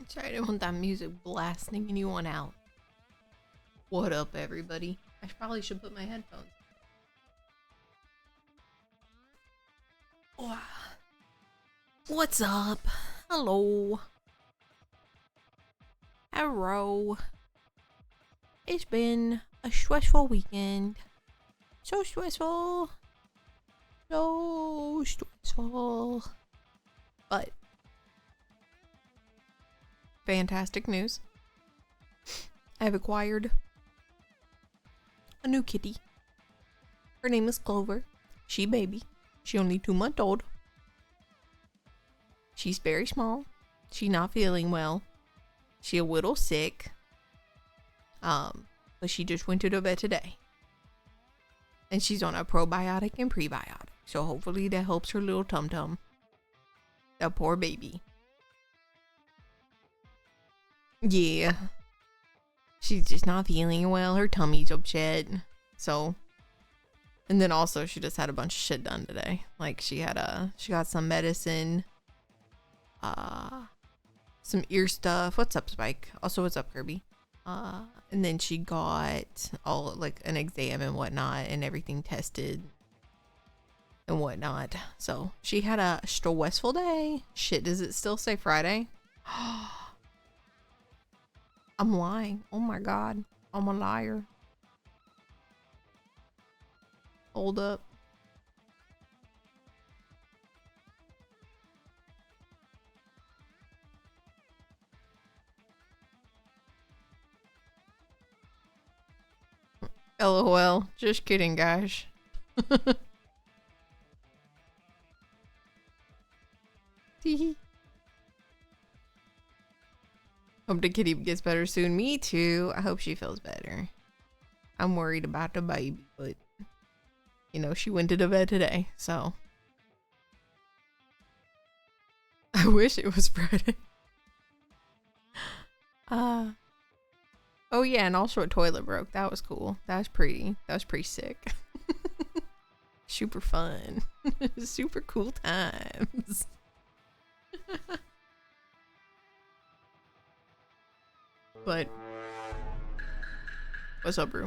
Sorry, I don't want that music blasting anyone out. What up, everybody? I probably should put my headphones. Oh. What's up? Hello. Hello. It's been a stressful weekend. So stressful. So stressful. But fantastic news. I have acquired a new kitty. Her name is Clover. She baby. She only 2 months old. She's very small. She not feeling well. She a little sick. But she just went to the vet today. And she's on a probiotic and prebiotic. So hopefully that helps her little tum-tum. That poor baby. Yeah. She's just not feeling well. Her tummy's upset. So. And then also she just had a bunch of shit done today. Like she got some medicine. Some ear stuff. What's up, Spike? Also, what's up, Kirby? And then she got all like an exam and whatnot and everything tested and whatnot. So she had a stressful day. Shit, does it still say Friday? I'm lying. Oh my god. I'm a liar. Hold up. LOL. Just kidding, guys. Hope the kitty gets better soon. Me too. I hope she feels better. I'm worried about the baby, but you know, she went to bed today, so I wish it was Friday. Oh yeah, and also a toilet broke. That was cool. That was pretty sick. Super fun. Super cool times. But what's up, bro?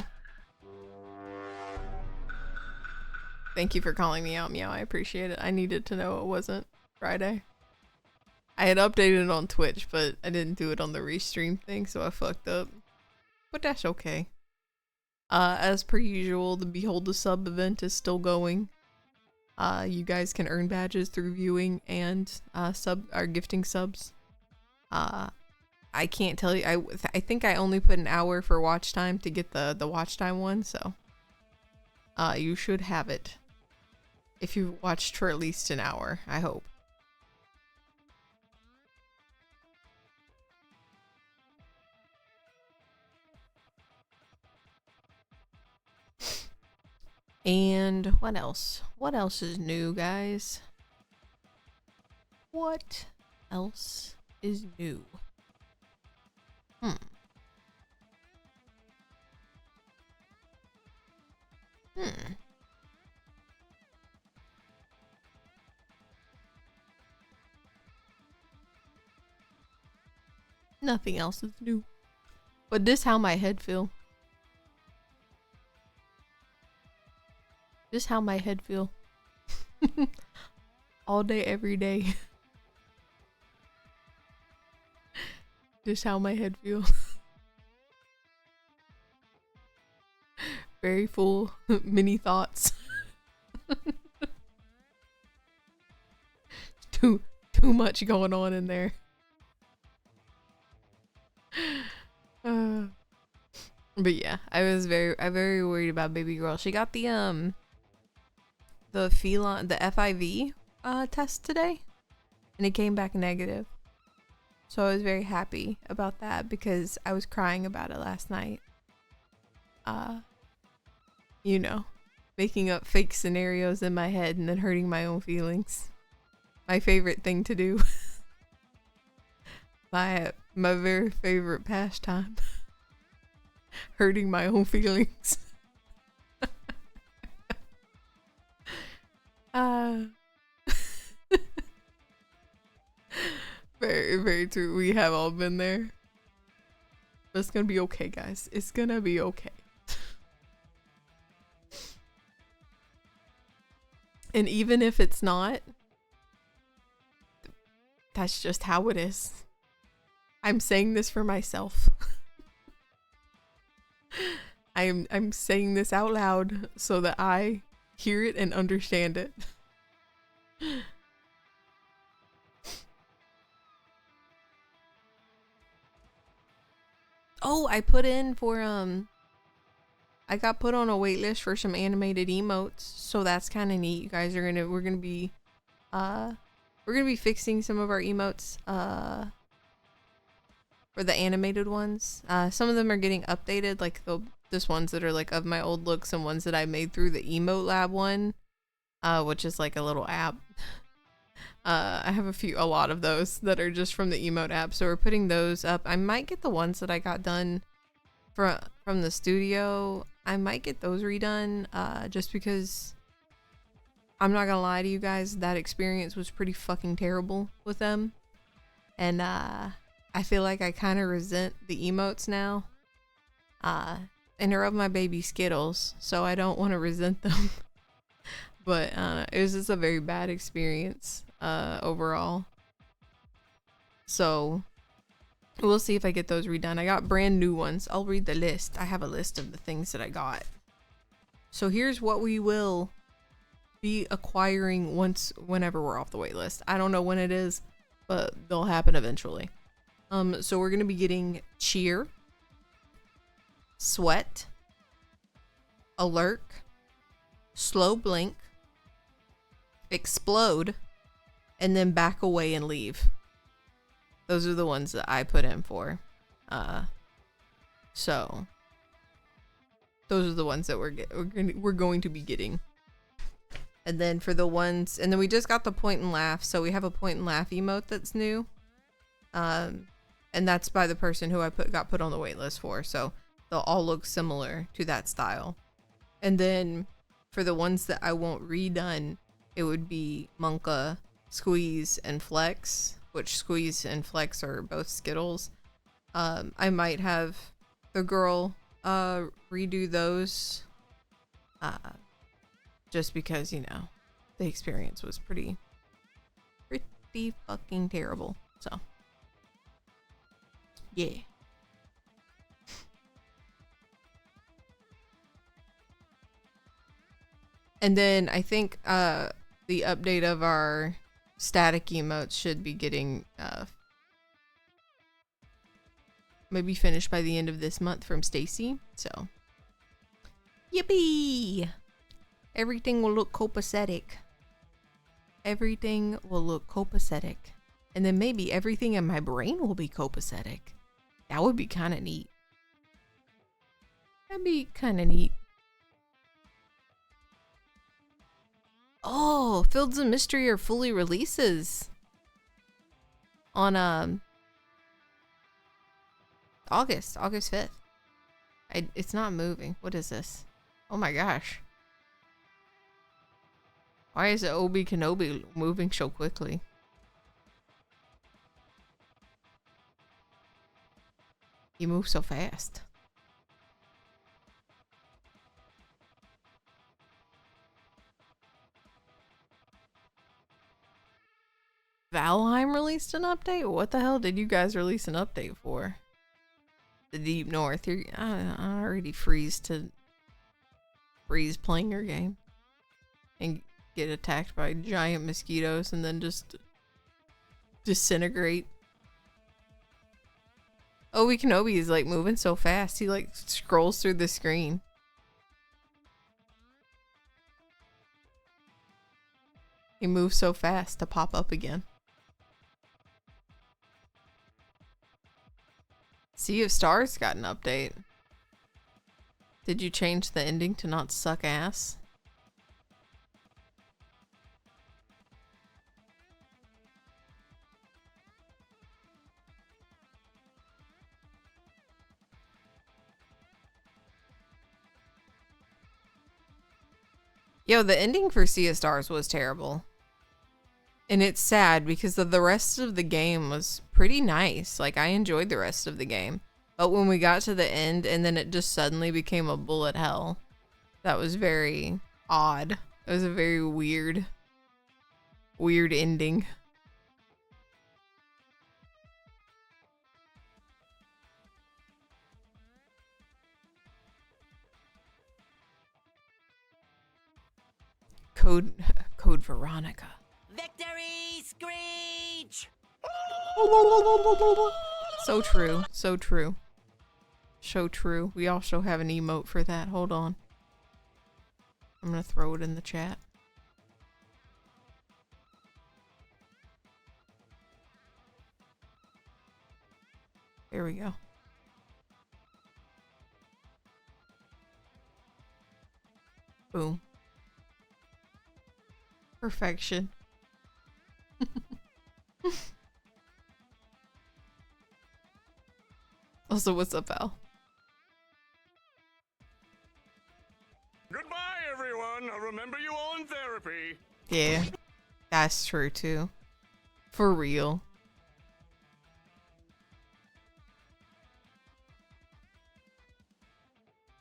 Thank you for calling me out, Meow. I appreciate it. I needed to know it wasn't Friday. I had updated it on Twitch, but I didn't do it on the restream thing, so I fucked up. But that's okay. As per usual, the Behold the Sub event is still going. You guys can earn badges through viewing and gifting subs. I can't tell you. I think I only put an hour for watch time to get the watch time one, so you should have it if you watched for at least an hour. I hope. And what else? What else is new, guys? What else is new? Nothing else is new. But this how my head feel. This how my head feel. All day, every day. Just how my head feel. Very full, many thoughts. too much going on in there. But yeah, I very worried about baby girl. She got the FIV test today, and it came back negative. So I was very happy about that because I was crying about it last night. You know, making up fake scenarios in my head and then hurting my own feelings. My favorite thing to do. My very favorite pastime. Hurting my own feelings. Very, very true. We have all been there. But it's gonna be okay, guys. It's gonna be okay. And even if it's not, that's just how it is. I'm saying this for myself. I'm saying this out loud so that I hear it and understand it. Oh, I put in for I got put on a wait list for some animated emotes, so that's kind of neat. You guys are we're gonna be fixing some of our emotes for the animated ones. Some of them are getting updated, like this ones that are like of my old looks and ones that I made through the Emote Lab one, which is like a little app. I have a lot of those that are just from the emote app, so we're putting those up. I might get the ones that I got done from the studio. I might get those redone, just because I'm not gonna lie to you guys, that experience was pretty fucking terrible with them, and I feel like I kind of resent the emotes now. And they're of my baby Skittles, so I don't want to resent them. But it was just a very bad experience overall. So we'll see if I get those redone. I got brand new ones. I'll read the list. I have a list of the things that I got. So here's what we will be acquiring whenever we're off the wait list. I don't know when it is, but they'll happen eventually. So we're gonna be getting Cheer, Sweat, Alert, Slow Blink, Explode, and then Back Away and Leave. Those are the ones that I put in for. So those are the ones that we're going to be getting. And then for the ones, and then we just got the point and laugh. So we have a point and laugh emote that's new. And that's by the person who I got put on the wait list for. So they'll all look similar to that style. And then for the ones that I won't redone, it would be Monka, Squeeze, and Flex, which Squeeze and Flex are both Skittles. I might have the girl redo those. Just because, you know, the experience was pretty fucking terrible. So, yeah. And then I think the update of our static emotes should be getting maybe finished by the end of this month from Stacy. So, yippee! Everything will look copacetic. Everything will look copacetic. And then maybe everything in my brain will be copacetic. That would be kind of neat. That'd be kind of neat. Oh, Fields of Mystery are fully releases. On August 5th. It's not moving. What is this? Oh my gosh. Why is Obi Kenobi moving so quickly? He moves so fast. Valheim released an update? What the hell did you guys release an update for? The Deep North. I already freeze playing your game. And get attacked by giant mosquitoes and then just disintegrate. Obi Kenobi is like moving so fast. He like scrolls through the screen. He moves so fast to pop up again. Sea of Stars got an update. Did you change the ending to not suck ass? Yo, the ending for Sea of Stars was terrible. And it's sad because the rest of the game was pretty nice. Like, I enjoyed the rest of the game. But when we got to the end and then it just suddenly became a bullet hell, that was very odd. It was a very weird ending. Code Veronica. Victory screech! So true. So true. So true. We also have an emote for that. Hold on. I'm gonna throw it in the chat. There we go. Boom. Perfection. Also, what's up, Al? Goodbye, everyone. I'll remember you all in therapy. Yeah, that's true too. For real.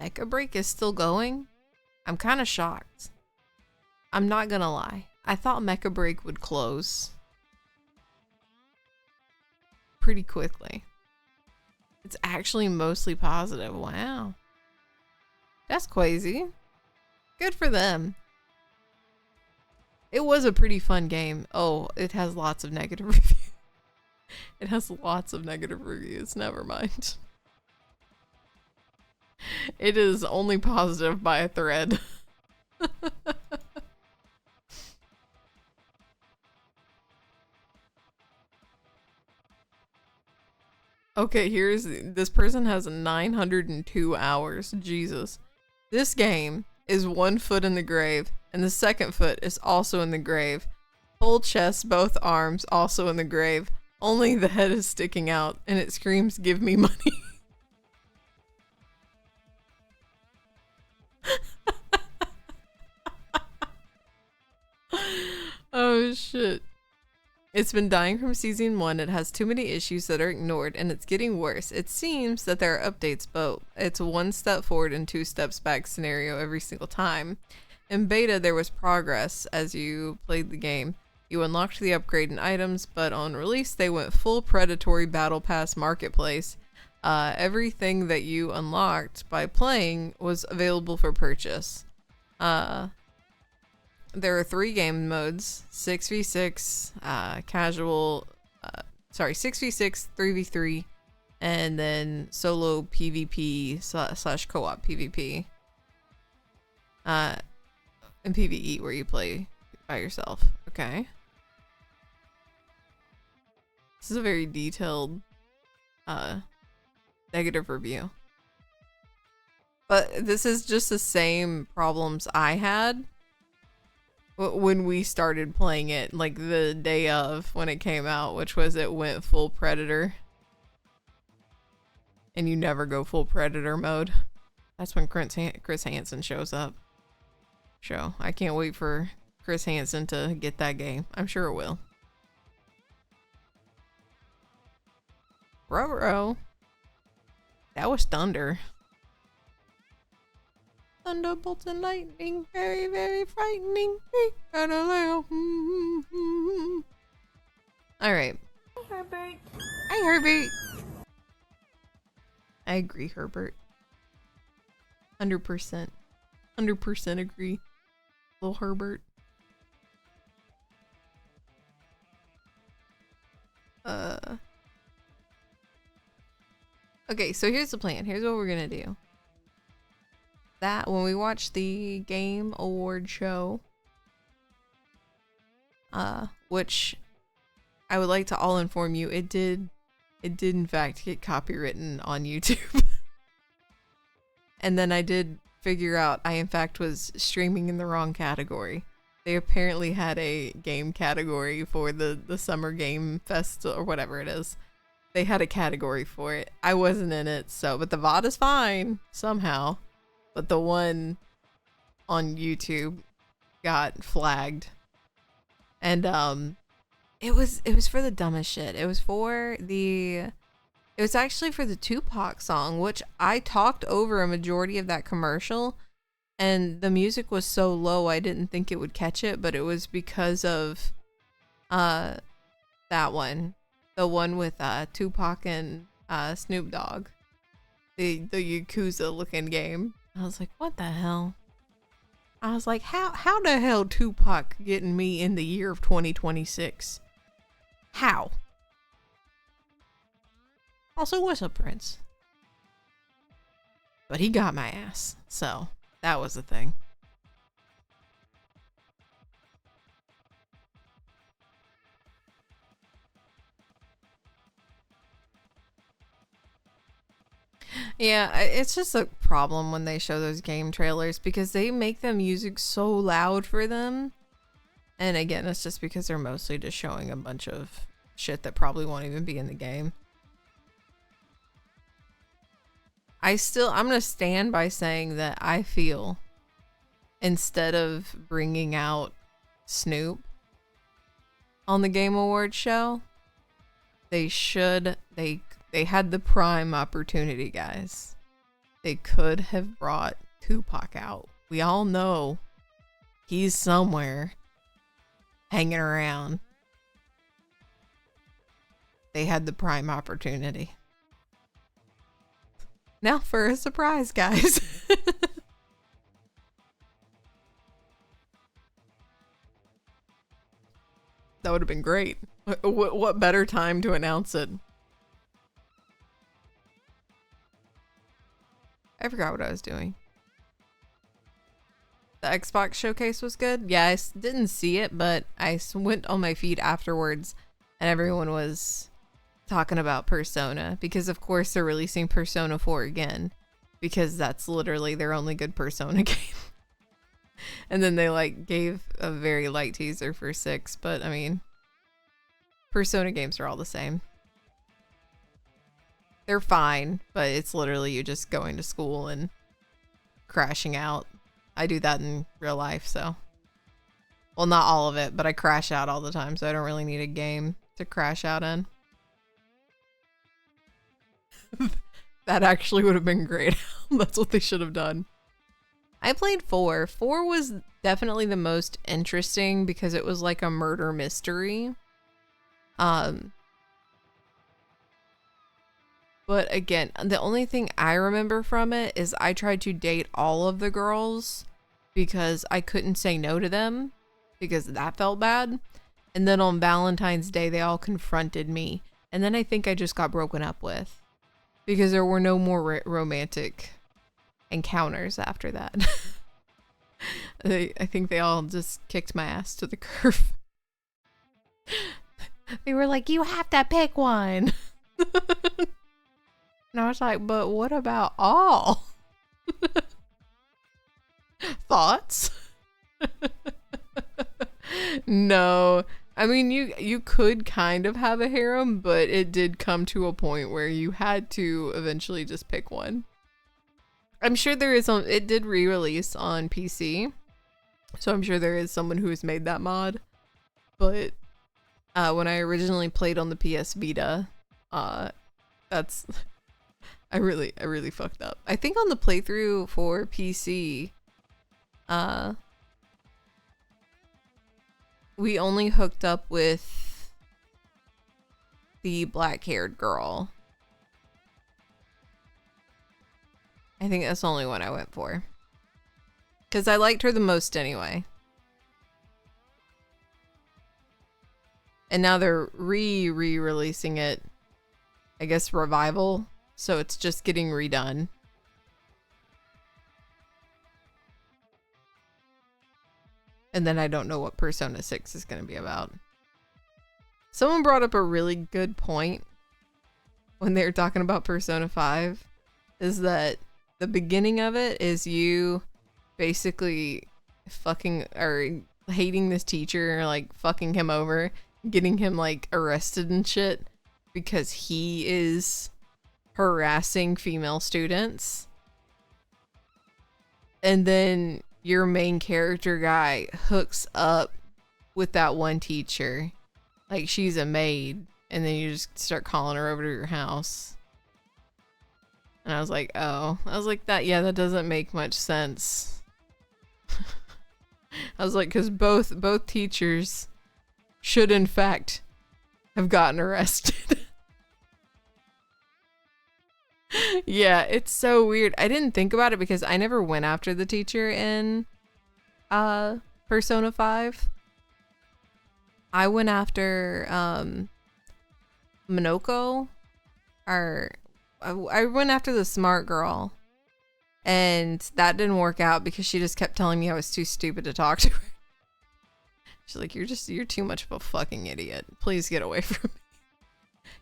Mecha Break is still going? I'm kind of shocked. I'm not gonna lie. I thought Mecha Break would close pretty quickly. It's actually mostly positive. Wow. That's crazy. Good for them. It was a pretty fun game. Oh, it has lots of negative reviews. It has lots of negative reviews. Never mind. It is only positive by a thread. Okay, this person has 902 hours. Jesus. This game is 1 foot in the grave, and the second foot is also in the grave. Whole chest, both arms also in the grave. Only the head is sticking out, and it screams, "Give me money." Oh shit. It's been dying from season 1. It has too many issues that are ignored, and it's getting worse. It seems that there are updates, but it's 1 step forward and 2 steps back scenario every single time. In beta, there was progress as you played the game. You unlocked the upgrade and items, but on release, they went full predatory battle pass marketplace. Everything that you unlocked by playing was available for purchase. There are 3 game modes: 6v6, casual, 6v6, 3v3, and then solo PvP slash co-op PvP. And PvE, where you play by yourself. Okay. This is a very detailed, negative review. But this is just the same problems I had when we started playing it, like the day of when it came out, which was it went full predator. And you never go full predator mode. That's when Chris Hansen shows up. I can't wait for Chris Hansen to get that game. I'm sure it will. Ruh-roh. That was thunder. Thunderbolts and lightning, very, very frightening. Alright. Hi, Herbert. Hi, Herbert. I agree, Herbert. 100%. 100% agree. Little Herbert. Okay, so here's the plan. Here's what we're gonna do. That when we watch the Game Award show, which I would like to all inform you, it did in fact get copywritten on YouTube. And then I did figure out I in fact was streaming in the wrong category. They apparently had a game category for the Summer Game Fest or whatever it is. They had a category for it. I wasn't in it, so but the VOD is fine somehow. But the one on YouTube got flagged. And it was for the dumbest shit. It was actually for the Tupac song, which I talked over a majority of that commercial, and the music was so low I didn't think it would catch it, but it was because of that one. The one with Tupac and Snoop Dogg. The Yakuza looking game. I was like, what the hell? I was like, how the hell Tupac getting me in the year of 2026? How? Also, what's up, Prince? But he got my ass, so that was the thing. Yeah, it's just a problem when they show those game trailers because they make the music so loud for them. And again, it's just because they're mostly just showing a bunch of shit that probably won't even be in the game. I'm gonna stand by saying that I feel instead of bringing out Snoop on the Game Awards show, they had the prime opportunity, guys. They could have brought Tupac out. We all know he's somewhere hanging around. They had the prime opportunity. Now for a surprise, guys. That would have been great. What better time to announce it? I forgot what I was doing. The Xbox showcase was good. Yeah, I didn't see it, but I went on my feed afterwards and everyone was talking about Persona because of course they're releasing Persona 4 again because that's literally their only good Persona game. And then they like gave a very light teaser for 6, but I mean, Persona games are all the same. They're fine, but it's literally you just going to school and crashing out. I do that in real life, so. Well, not all of it, but I crash out all the time, so I don't really need a game to crash out in. That actually would have been great. That's what they should have done. I played 4. 4 was definitely the most interesting because it was like a murder mystery. But again, the only thing I remember from it is I tried to date all of the girls because I couldn't say no to them because that felt bad. And then on Valentine's Day, they all confronted me. And then I think I just got broken up with because there were no more romantic encounters after that. I think they all just kicked my ass to the curb. They were like, you have to pick one. And I was like, but what about all? Thoughts? No. I mean, you could kind of have a harem, but it did come to a point where you had to eventually just pick one. I'm sure there is it did re-release on PC. So I'm sure there is someone who has made that mod. But when I originally played on the PS Vita, that's I really fucked up. I think on the playthrough for PC, we only hooked up with the black-haired girl. I think that's the only one I went for. Because I liked her the most anyway. And now they're re-releasing it. I guess revival. So it's just getting redone. And then I don't know what Persona 6 is going to be about. Someone brought up a really good point when they were talking about Persona 5. Is that the beginning of it is you basically fucking or hating this teacher, like fucking him over, getting him like arrested and shit because he is harassing female students. And then your main character guy hooks up with that one teacher. Like she's a maid. And then you just start calling her over to your house. And I was like, oh. I was like, that doesn't make much sense. I was like, because both teachers should in fact have gotten arrested. Yeah, it's so weird. I didn't think about it because I never went after the teacher in Persona 5. I went after Minoko, or I went after the smart girl, and that didn't work out because she just kept telling me I was too stupid to talk to her. She's like, you're too much of a fucking idiot. Please get away from me.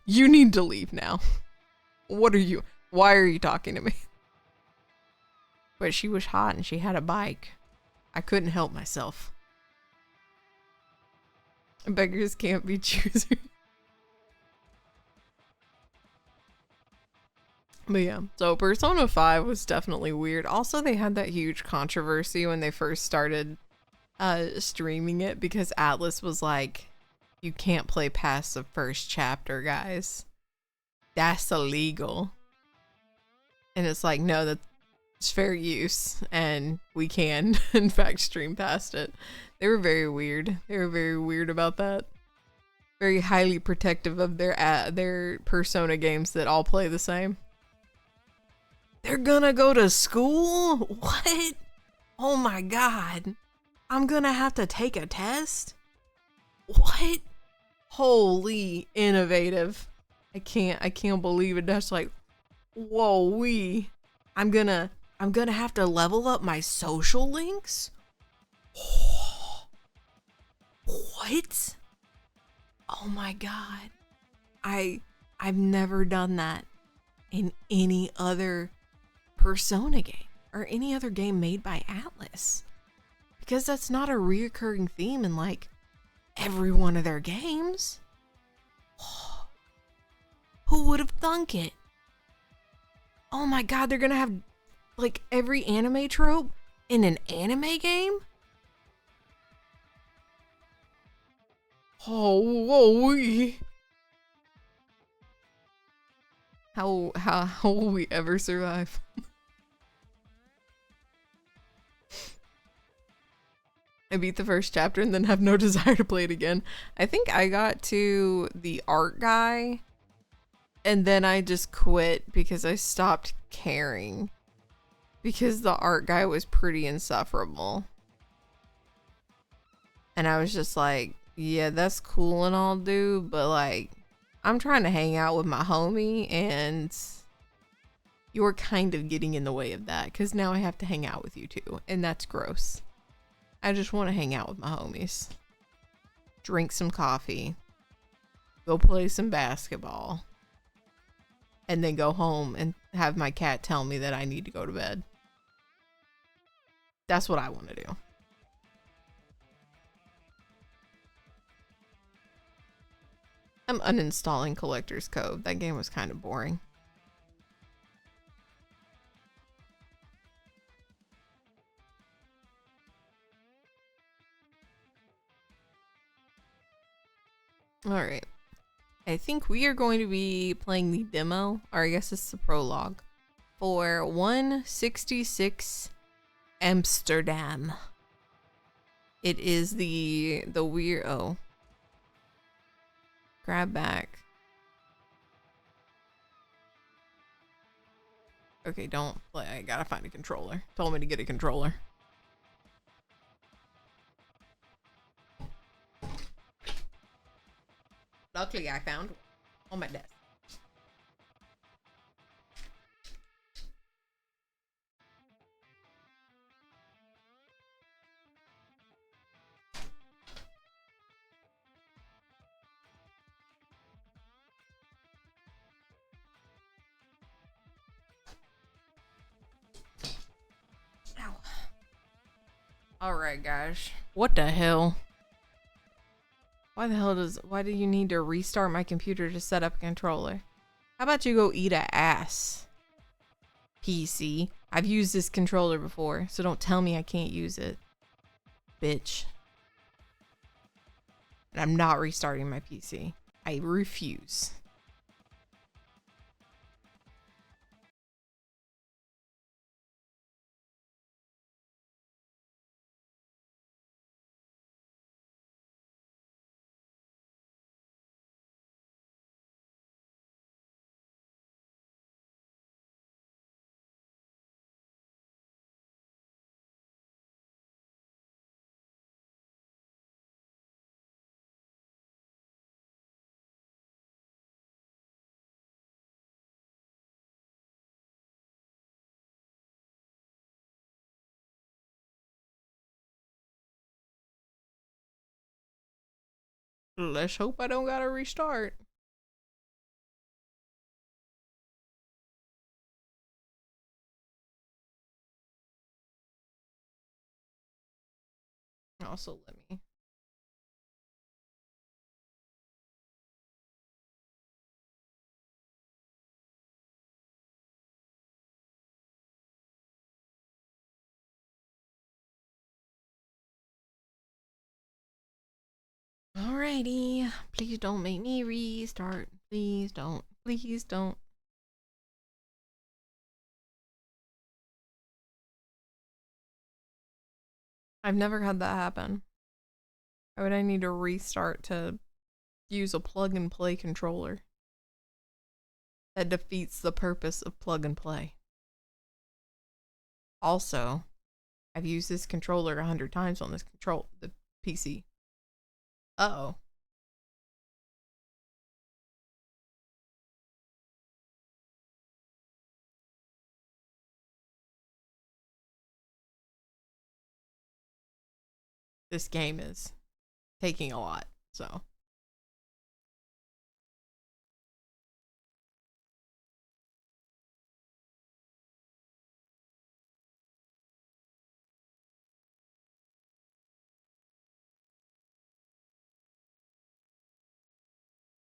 You need to leave now. Why are you talking to me? But she was hot and she had a bike. I couldn't help myself. Beggars can't be choosers. But yeah, so Persona 5 was definitely weird. Also, they had that huge controversy when they first started streaming it because Atlas was like, you can't play past the first chapter, guys. That's illegal. And it's like, no, that's fair use, and we can, in fact, stream past it. They were very weird. They were very weird about that. Very highly protective of their Persona games that all play the same. They're gonna go to school? What? Oh my god. I'm gonna have to take a test? What? Holy innovative. I can't believe it. That's like, whoa, I'm gonna have to level up my social links? What? Oh my god. I've never done that in any other Persona game or any other game made by Atlas. because that's not a reoccurring theme in like every one of their games. Who would have thunk it? Oh my god, they're gonna have like every anime trope in an anime game? Oh, whoa. How will we ever survive? I beat the first chapter and then have no desire to play it again. I think I got to the art guy and then I just quit because I stopped caring. Because the art guy was pretty insufferable. And I was just like, yeah, that's cool and all, dude, but like, I'm trying to hang out with my homie and you're kind of getting in the way of that because now I have to hang out with you too, and that's gross. I just want to hang out with my homies, drink some coffee, go play some basketball, and then go home and have my cat tell me that I need to go to bed. That's what I want to do. I'm uninstalling Collector's Cove. That game was kind of boring. Alright. I think we are going to be playing the demo, or I guess it's the prologue, for 166 Amsterdam. It is the weird... Oh. Grab back. Okay, don't play. I gotta find a controller. Told me to get a controller. Luckily, I found one on my desk. Ow. Alright, guys. What the hell? Why do you need to restart my computer to set up a controller? How about you go eat a ass? PC. I've used this controller before, so don't tell me I can't use it. Bitch. And I'm not restarting my PC. I refuse. Let's hope I don't gotta restart. Also, let me. Alrighty. Please don't make me restart. Please don't. Please don't. I've never had that happen. Why would I need to restart to use a plug and play controller? That defeats the purpose of plug and play. Also, I've used this controller 100 times on the PC. Uh-oh. This game is taking a lot, so.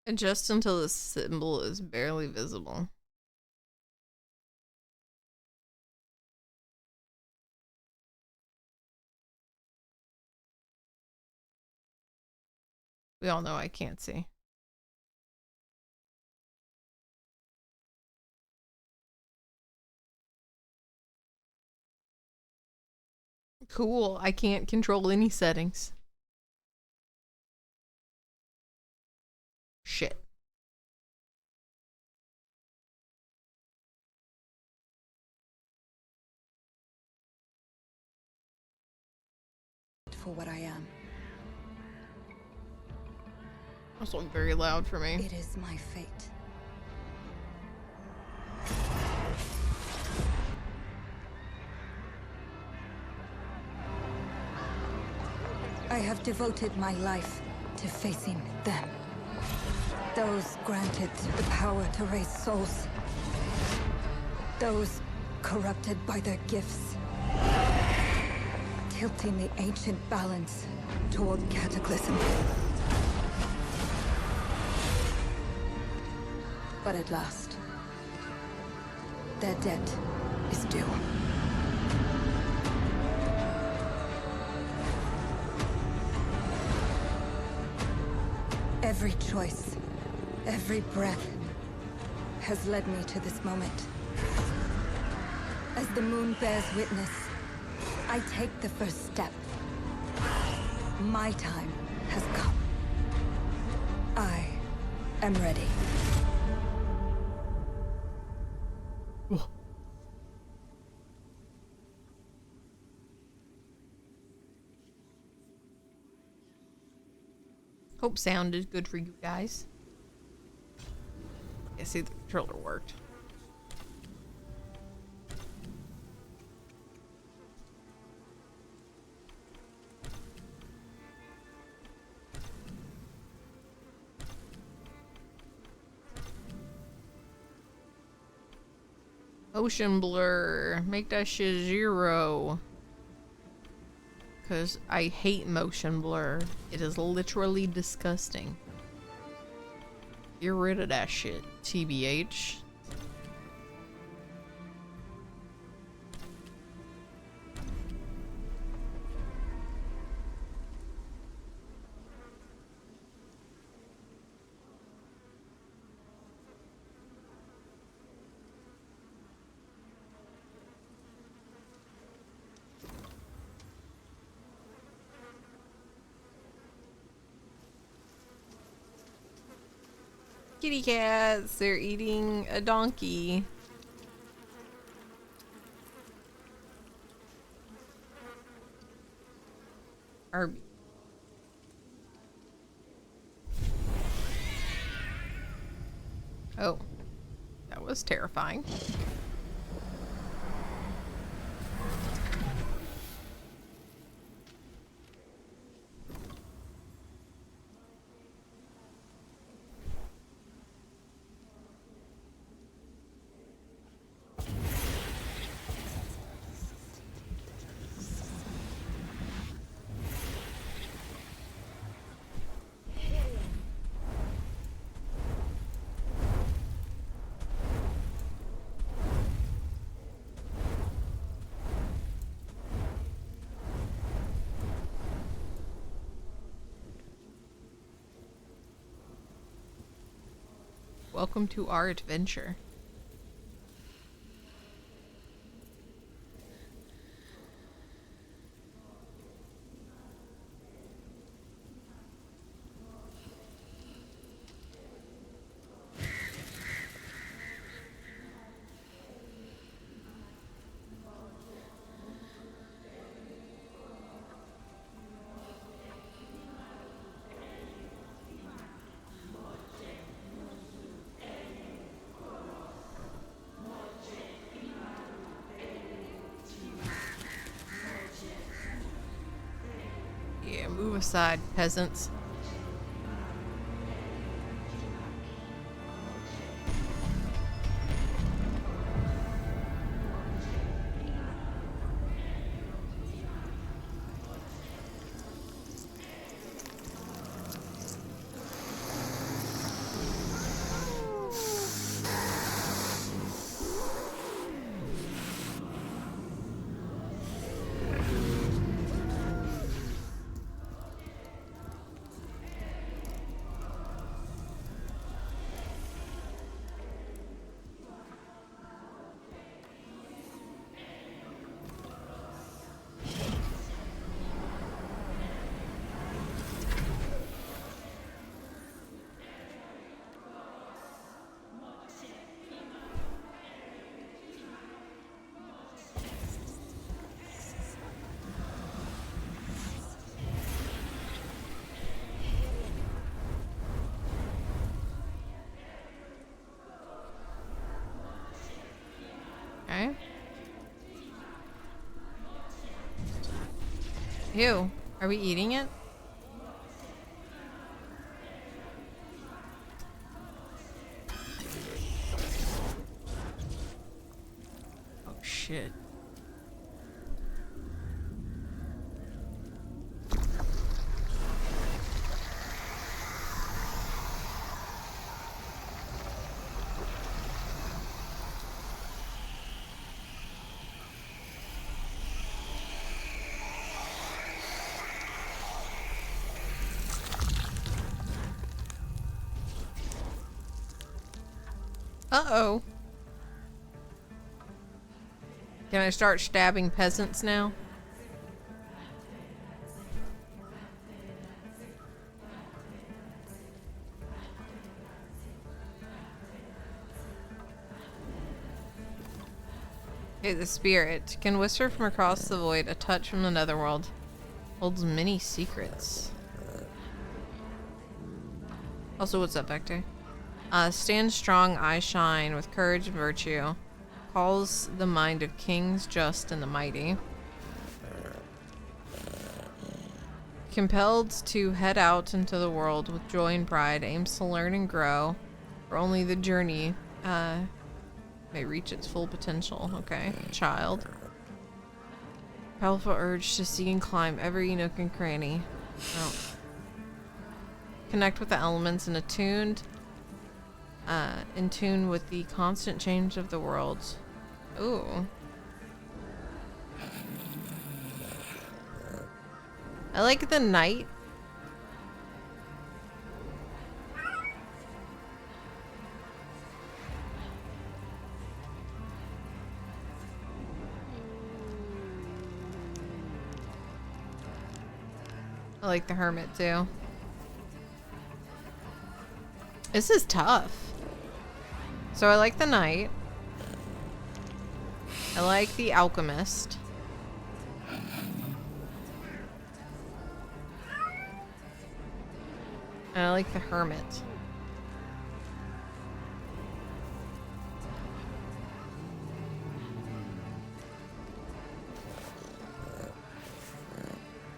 Adjust until the symbol is barely visible. We all know I can't see. Cool. I can't control any settings. Shit. For what I am. That's like very loud for me. It is my fate. I have devoted my life to facing them. Those granted the power to raise souls. Those corrupted by their gifts. Tilting the ancient balance toward cataclysm. But at last, their debt is due. Every choice, every breath has led me to this moment. As the moon bears witness, I take the first step. My time has come. I am ready. Hope sound is good for you guys. Yeah, see, the controller worked. Motion blur. Make that shit 0. Because I hate motion blur. It is literally disgusting. Get rid of that shit, TBH. Kitty cats, they're eating a donkey. Arby. Oh, that was terrifying. Welcome to our adventure. Yeah, move aside, peasants. Ew. Are we eating it? Oh, shit. Uh-oh. Can I start stabbing peasants now? Okay, the spirit can whisper from across the void, a touch from the netherworld. Holds many secrets. Also, what's up, Vector? Stand strong, eye shine, with courage and virtue. Calls the mind of kings, just and the mighty. Compelled to head out into the world with joy and pride, aims to learn and grow, for only the journey may reach its full potential. Okay, child. Powerful urge to see and climb every nook and cranny. Oh. Connect with the elements and attuned, in tune with the constant change of the world. Ooh. I like the night. I like the hermit too. This is tough. So I like the knight. I like the alchemist. And I like the hermit.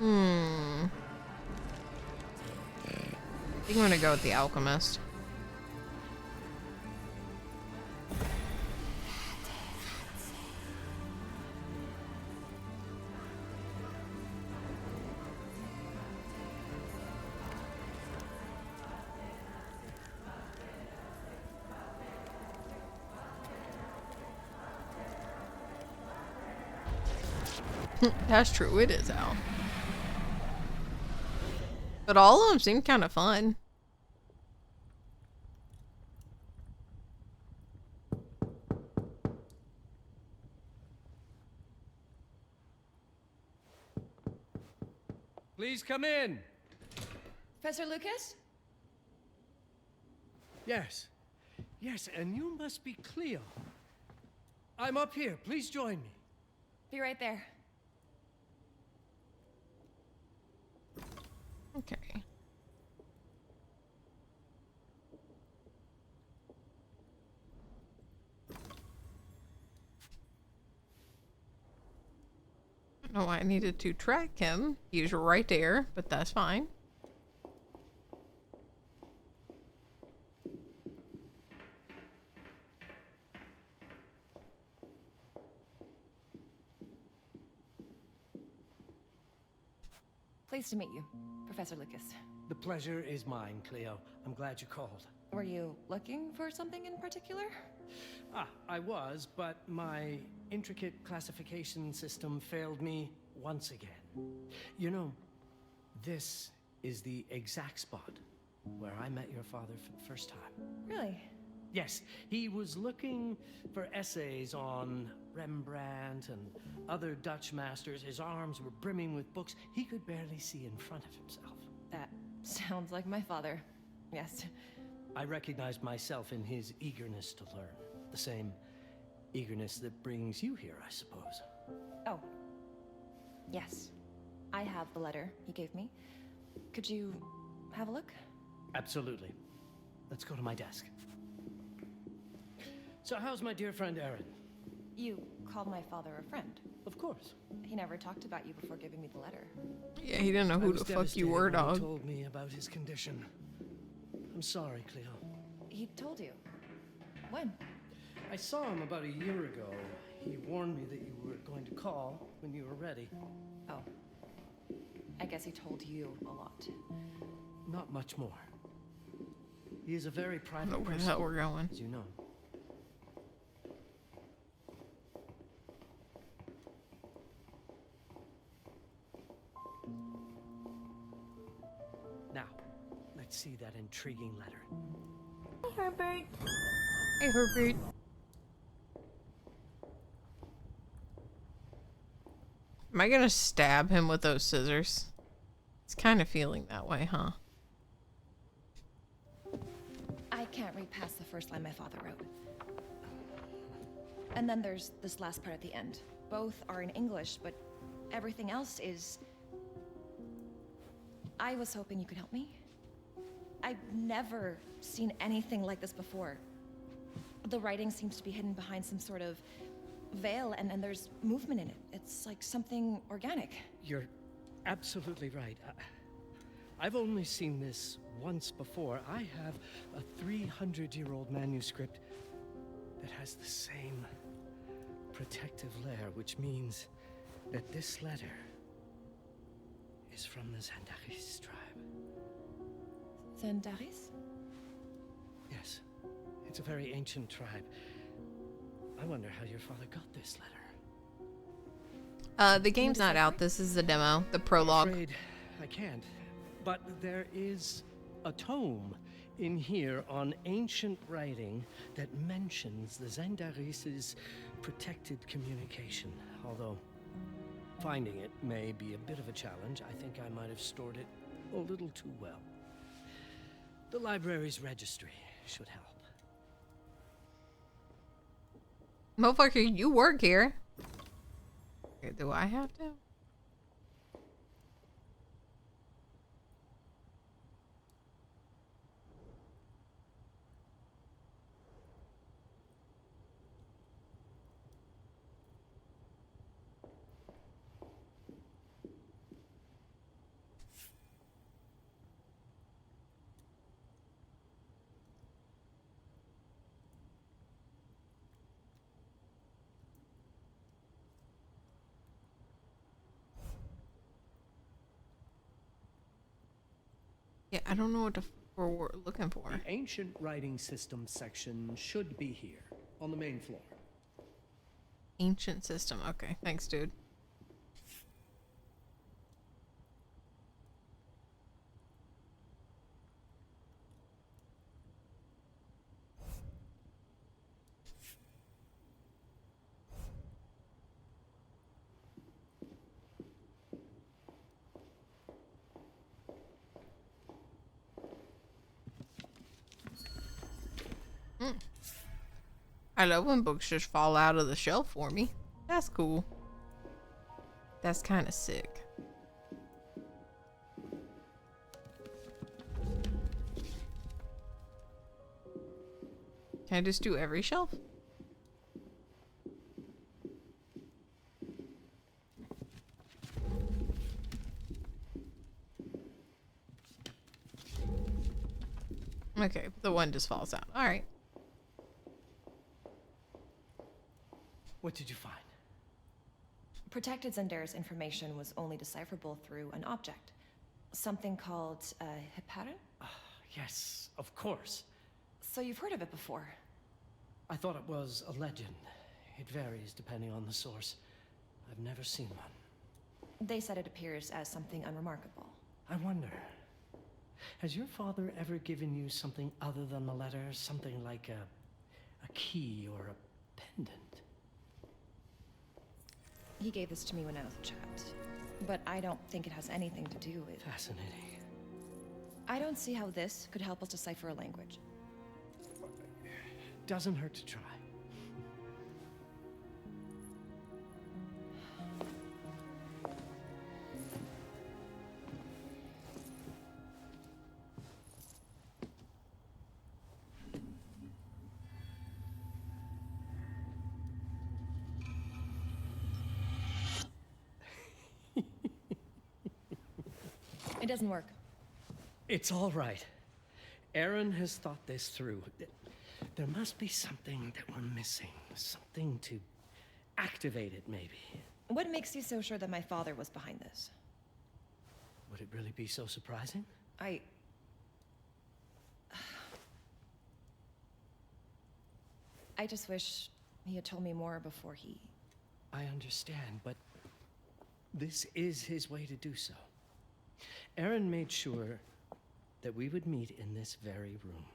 I think I'm gonna go with the alchemist. That's true, it is Al. But all of them seem kind of fun. Please come in. Professor Lucas? Yes. Yes, and you must be Cleo. I'm up here. Please join me. Be right there. Okay. I don't know why I needed to track him. He's right there, but that's fine. Pleased to meet you, Professor Lucas. The pleasure is mine, Cleo. I'm glad you called. Were you looking for something in particular? I was, but my intricate classification system failed me once again. You know, this is the exact spot where I met your father for the first time. Really? Yes, he was looking for essays on Rembrandt and other Dutch masters. His arms were brimming with books. He could barely see in front of himself. That sounds like my father. Yes. I recognized myself in his eagerness to learn. The same eagerness that brings you here, I suppose. Oh. Yes. I have the letter he gave me. Could you have a look? Absolutely. Let's go to my desk. So how's my dear friend Erin? You called my father a friend. Of course. He never talked about you before giving me the letter. Yeah, he didn't know I who was the fuck you devastated were, when he dog. told me about his condition. I'm sorry, Cleo. He told you. When? I saw him about a year ago. He warned me that you were going to call when you were ready. Oh. I guess he told you a lot. Not much more. He is a very I private don't know where the person, hell we're going. as you know. Now, let's see that intriguing letter. Herbert. Hey, Herbert. Am I gonna stab him with those scissors? It's kind of feeling that way, huh? I can't read past the first line my father wrote. And then there's this last part at the end. Both are in English, but everything else is... I was hoping you could help me. I've never seen anything like this before. The writing seems to be hidden behind some sort of veil, and there's movement in it. It's like something organic. You're absolutely right. I've only seen this once before. I have a 300-year-old manuscript that has the same protective layer, which means that this letter is from the Zandaris tribe. Zandaris? Yes, it's a very ancient tribe. I wonder how your father got this letter. The game's not out. This is the demo, the prologue. I'm afraid I can't. But there is a tome in here on ancient writing that mentions the Zandaris' protected communication. Although finding it may be a bit of a challenge. I think I might have stored it a little too well. The library's registry should help. Motherfucker, you work here. Do I have to? Yeah, I don't know what the we're looking for. The ancient writing system section should be here on the main floor. Ancient system. Okay, thanks, dude. I love when books just fall out of the shelf for me. That's cool. That's kind of sick. Can I just do every shelf? Okay, the one just falls out. All right. What did you find? Protected Zandaris information was only decipherable through an object. Something called a heparin? Yes, of course. So you've heard of it before? I thought it was a legend. It varies depending on the source. I've never seen one. They said it appears as something unremarkable. I wonder, has your father ever given you something other than the letter? Something like a key or a pendant? He gave this to me when I was a child. But I don't think it has anything to do with... Fascinating. I don't see how this could help us decipher a language. Doesn't hurt to try. It doesn't work. It's all right. Aaron has thought this through. There must be something that we're missing. Something to activate it, maybe. What makes you so sure that my father was behind this? Would it really be so surprising? I just wish he had told me more before he... I understand, but this is his way to do so. Aaron made sure that we would meet in this very room.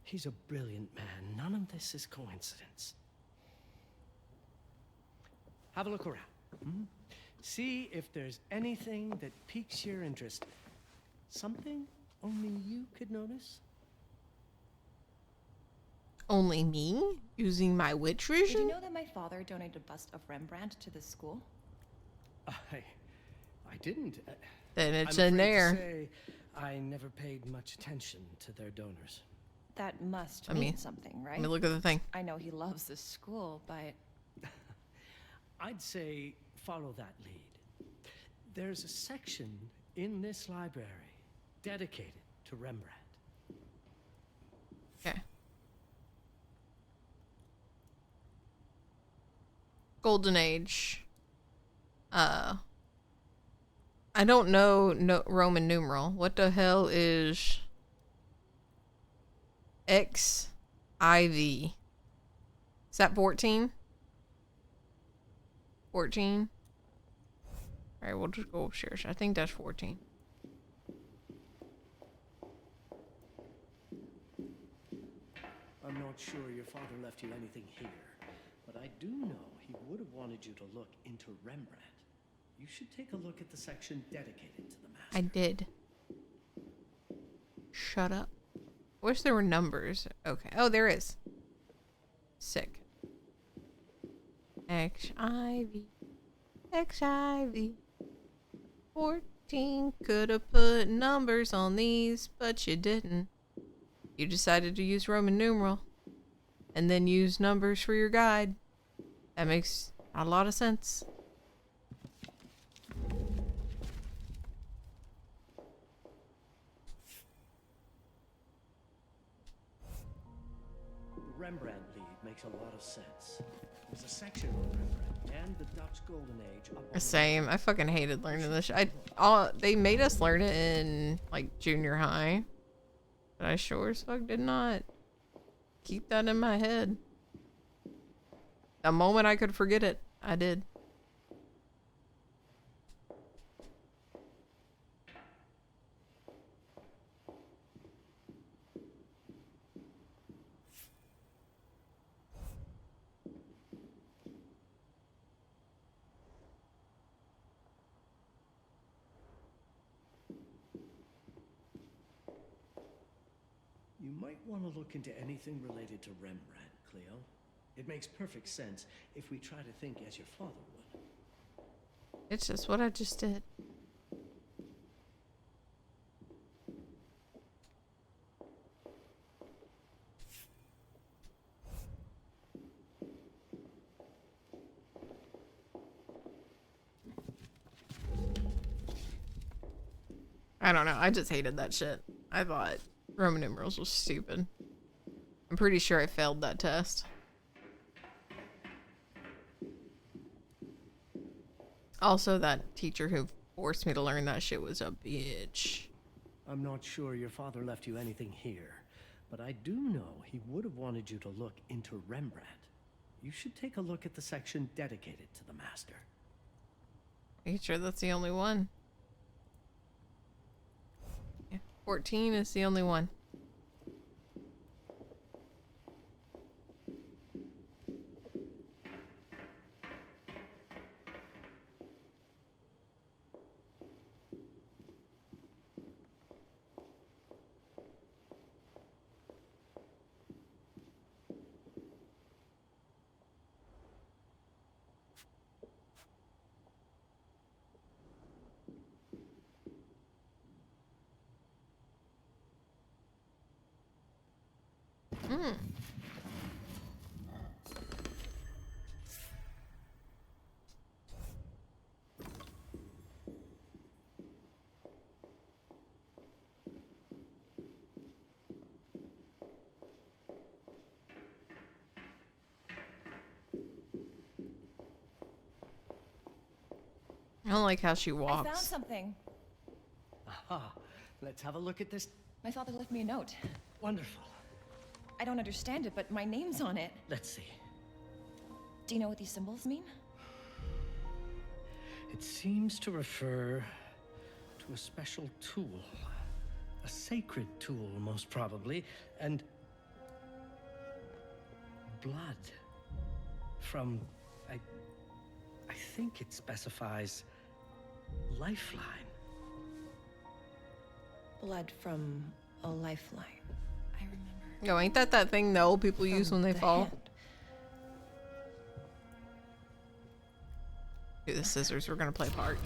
He's a brilliant man. None of this is coincidence. Have a look around. See if there's anything that piques your interest. Something only you could notice? Only me? Using my witch Did you vision? know that my father donated a bust of Rembrandt to this school? I didn't. Then it's I'm in afraid there. to say I never paid much attention to their donors. That must I mean mean, something, Let right? me look at the thing. I know he loves this school, but I'd say follow that lead. There's a section in this library dedicated to Rembrandt. Okay. Golden Age. I don't know Roman numeral. What the hell is XIV? Is that 14? 14? Alright, we'll just go upstairs. I think that's 14. I'm not sure your father left you anything here, but I do know he would have wanted you to look into Rembrandt. You should take a look at the section dedicated to the master. I did. Shut up. Wish there were numbers. Okay. Oh, there is. Sick. XIV. XIV. 14. Could have put numbers on these, but you didn't. You decided to use Roman numeral. And then use numbers for your guide. That makes a lot of sense. The Rembrandt lead makes a lot of sense. There's a section on Rembrandt and the Dutch Golden Age up on the Same. I fucking hated learning this. They made us learn it in like junior high, but I sure as fuck did not keep that in my head. The moment I could forget it, I did. You might want to look into anything related to Rembrandt, Cleo. It makes perfect sense if we try to think as your father would. It's just what I just did. I don't know. I just hated that shit. I thought Roman numerals was stupid. I'm pretty sure I failed that test. Also, that teacher who forced me to learn that shit was a bitch. I'm not sure your father left you anything here, but I do know he would have wanted you to look into Rembrandt. You should take a look at the section dedicated to the master. Are you sure that's the only one? Yeah, 14 is the only one. I don't like how she I found walks. something. Aha. Let's have a look at this. My father left me a note. Wonderful. I don't understand it, but my name's on it. Let's see. Do you know what these symbols mean? It seems to refer to a special tool. A sacred tool, most probably, and blood from, I think it specifies lifeline. Blood from a lifeline. I remember. Yo, ain't that thing the old people use when they the fall? hand. Dude, the scissors were gonna play part.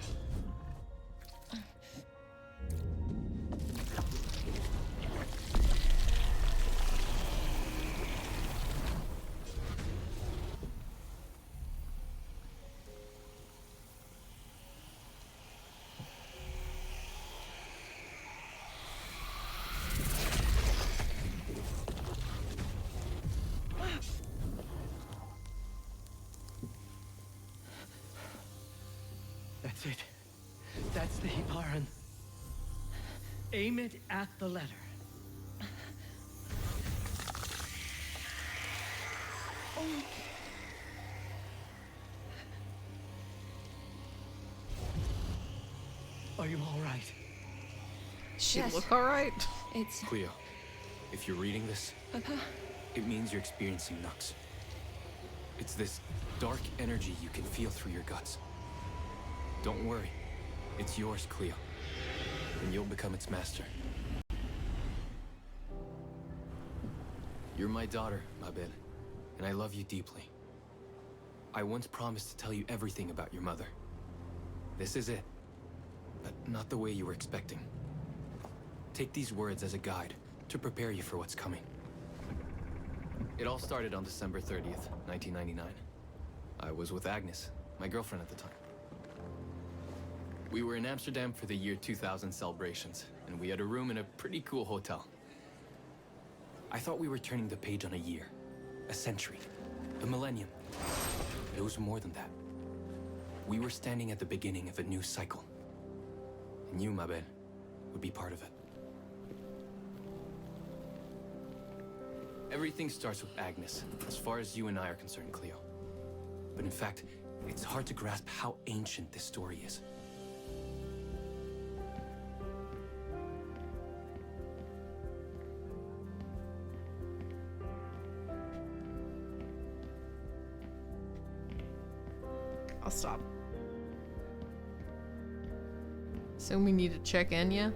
That's it. That's the Hiparan. Aim it at the letter. Are you all right? She Yes. look alright? It's Cleo, if you're reading this, Papa. it means you're experiencing Nux. It's this dark energy you can feel through your guts. Don't worry, it's yours, Cleo, and you'll become its master. You're my daughter, Mabel, and I love you deeply. I once promised to tell you everything about your mother. This is it, but not the way you were expecting. Take these words as a guide to prepare you for what's coming. It all started on December 30th, 1999. I was with Agnes, my girlfriend at the time. We were in Amsterdam for the year 2000 celebrations, and we had a room in a pretty cool hotel. I thought we were turning the page on a year, a century, a millennium. But it was more than that. We were standing at the beginning of a new cycle. And you, Mabel, would be part of it. Everything starts with Agnes, as far as you and I are concerned, Cleo. But in fact, it's hard to grasp how ancient this story is. I'll stop. So we need to check in, yeah?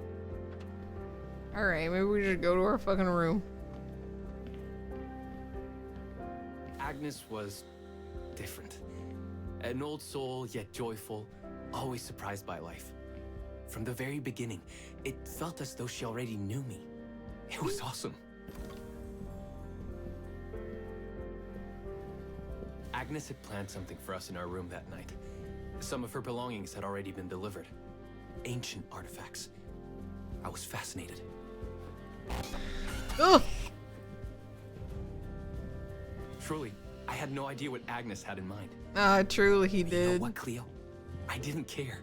Alright, maybe we should go to our fucking room. Agnes was different. An old soul, yet joyful, always surprised by life. From the very beginning, it felt as though she already knew me. It was awesome. Agnes had planned something for us in our room that night. Some of her belongings had already been delivered. Ancient artifacts. I was fascinated. Ugh! Truly, I had no idea what Agnes had in mind. Truly he You know did. what, Cleo? I didn't care.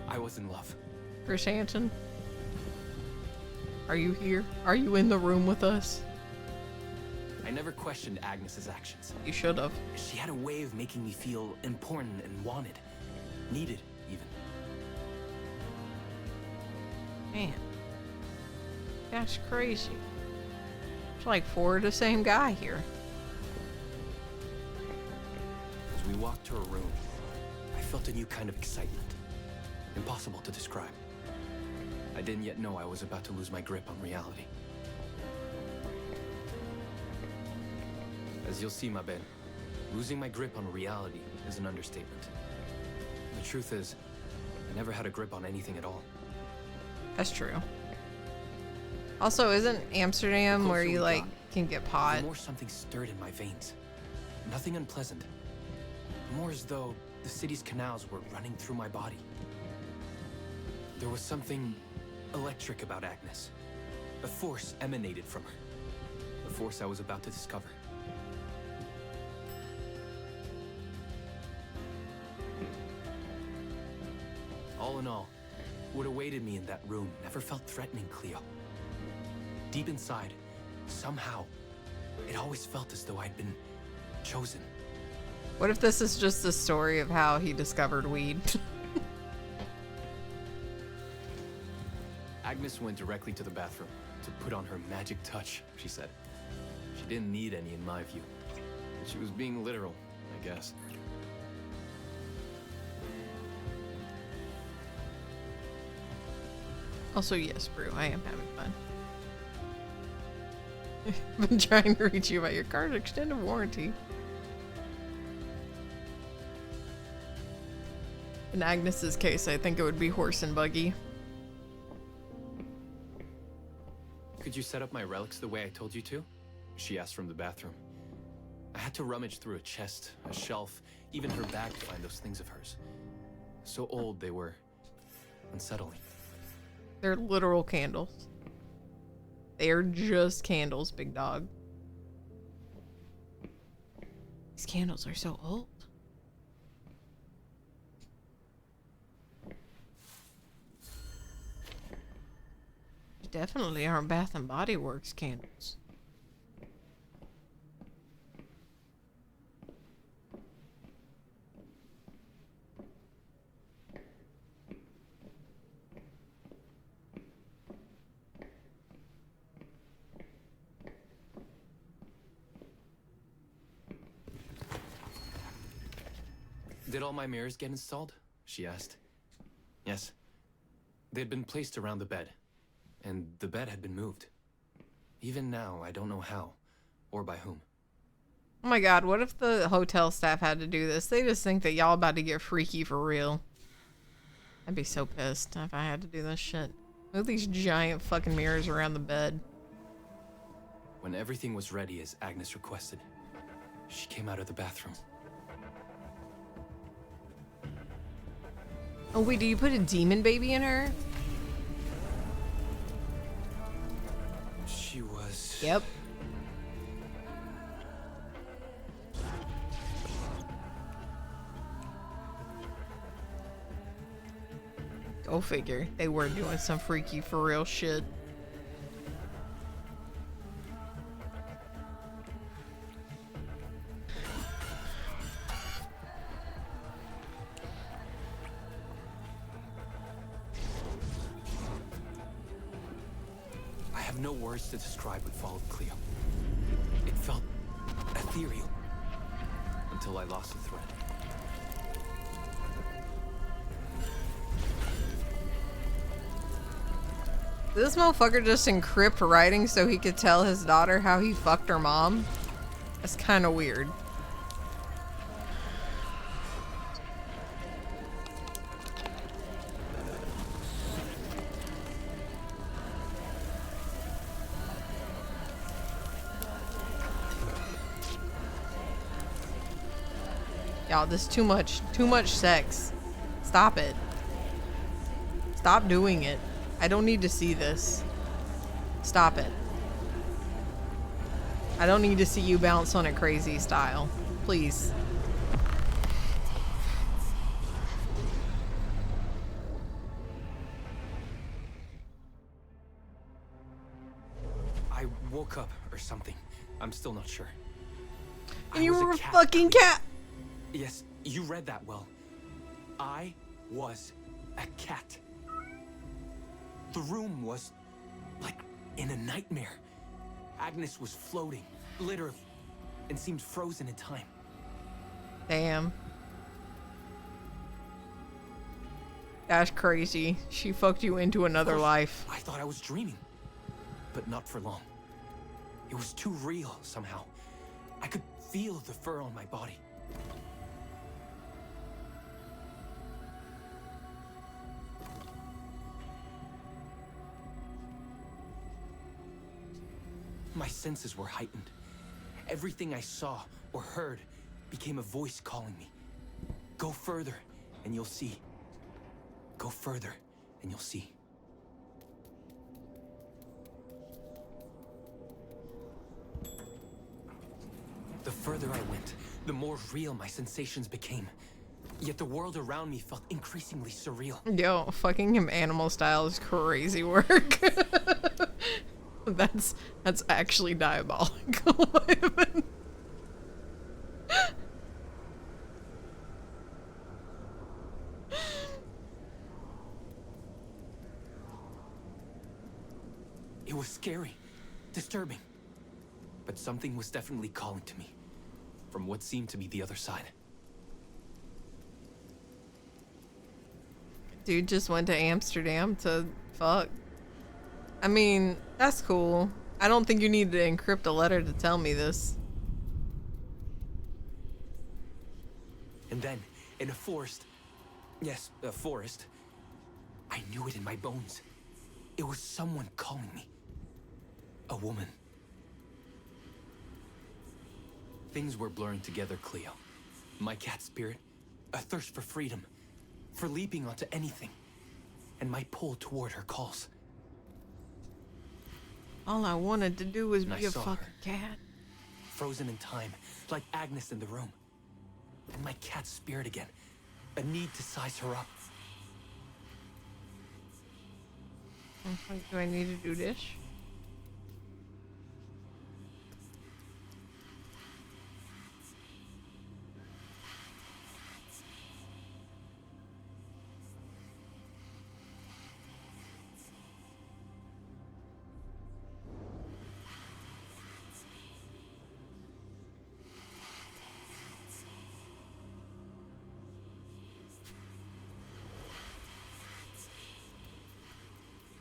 I was in love. Chris Hansen. Are you here? Are you in the room with us? I never questioned Agnes's actions. You should have. She had a way of making me feel important and wanted. Needed, even. Man. That's crazy. It's like four of the same guy here. As we walked to her room, I felt a new kind of excitement. Impossible to describe. I didn't yet know I was about to lose my grip on reality. As you'll see, Mabel, losing my grip on reality is an understatement. The truth is, I never had a grip on anything at all. That's true. Also, isn't Amsterdam where Closer you we like got, can get the pot? more something stirred in my veins. Nothing unpleasant. More as though the city's canals were running through my body. There was something electric about Agnes. A force emanated from her. A force I was about to discover. what awaited me in that room never felt threatening, Cleo. Deep inside, somehow, it always felt as though I'd been chosen. What if this is just the story of how he discovered weed? Agnes went directly to the bathroom to put on her magic touch, she said. She didn't need any in my view. She was being literal, I guess. Also, yes, Brew, I am having fun. I've been trying to reach you about your car's extended warranty. In Agnes's case, I think it would be horse and buggy. Could you set up my relics the way I told you to? She asked from the bathroom. I had to rummage through a chest, a shelf, even her bag to find those things of hers. So old they were unsettling. They're literal candles. They are just candles, big dog. These candles are so old. Definitely aren't Bath and Body Works candles. Did all my mirrors get installed? She asked. Yes. They'd been placed around the bed, and the bed had been moved. Even now, I don't know how, or by whom. Oh my god, what if the hotel staff had to do this? They just think that y'all about to get freaky for real. I'd be so pissed if I had to do this shit. Move these giant fucking mirrors around the bed. When everything was ready as Agnes requested, she came out of the bathroom. Oh wait, do you put a demon baby in her? She was... Yep. Go figure. They were doing some freaky for real shit. I have no words to describe what followed, Cleo. It felt ethereal until I lost the thread. Did this motherfucker just encrypt writing so he could tell his daughter how he fucked her mom? That's kind of weird. Y'all, this is too much sex. Stop it. Stop doing it. I don't need to see this. Stop it. I don't need to see you bounce on it crazy style. Please. I woke up or something. I'm still not sure. And you was were a cat. fucking cat. Yes, you read that well. I was a cat. The room was like in a nightmare. Agnes was floating, literally, and seemed frozen in time. Damn. That's crazy. She fucked you into another life. I thought I was dreaming, but not for long. It was too real somehow. I could feel the fur on my body. My senses were heightened. Everything I saw or heard became a voice calling me. Go further, and you'll see. Go further, and you'll see. The further I went, the more real my sensations became. Yet the world around me felt increasingly surreal. Yo, fucking him animal style is crazy work. That's actually diabolical. It was scary, disturbing. But something was definitely calling to me, from what seemed to be the other side. Dude just went to Amsterdam to fuck. I mean, that's cool. I don't think you need to encrypt a letter to tell me this. And then, in a forest, yes, a forest, I knew it in my bones. It was someone calling me. A woman. Things were blurring together, Cleo. My cat spirit, a thirst for freedom, for leaping onto anything, and my pull toward her calls. All I wanted to do was And be I a saw fucking her. cat. Frozen in time, like Agnes in the room. And my cat spirit again, a need to size her up. Do I need to do this?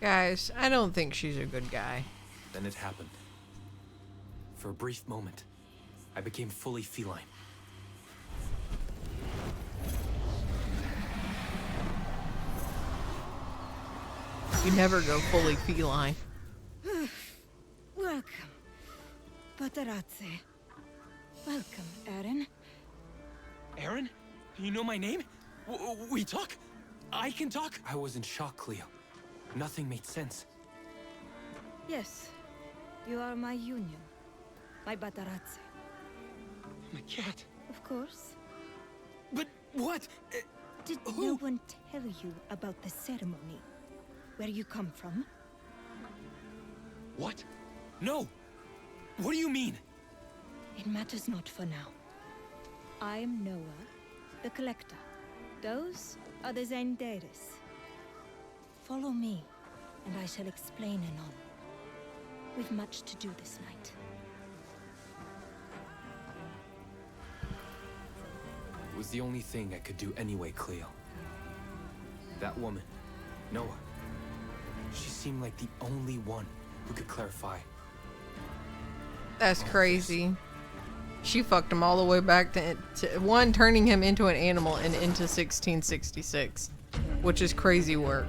Guys, I don't think she's a good guy. Then it happened. For a brief moment, I became fully feline. You never go fully feline. Welcome, Patarazzi. Welcome, Aaron. Aaron? You know my name? We talk? I can talk? I was in shock, Cleo. Nothing made sense. Yes, you are my union. My Patarazzi. My cat. Of course. But what? Did no one tell you about the ceremony? Where you come from? What? No! What do you mean? It matters not for now. I am Noah, the Collector. Those are the Zendaris. Follow me, and I shall explain anon. We've much to do this night. It was the only thing I could do anyway, Cleo. That woman, Noah. She seemed like the only one who could clarify. That's crazy. She fucked him all the way back to one, turning him into an animal and into 1666, which is crazy work.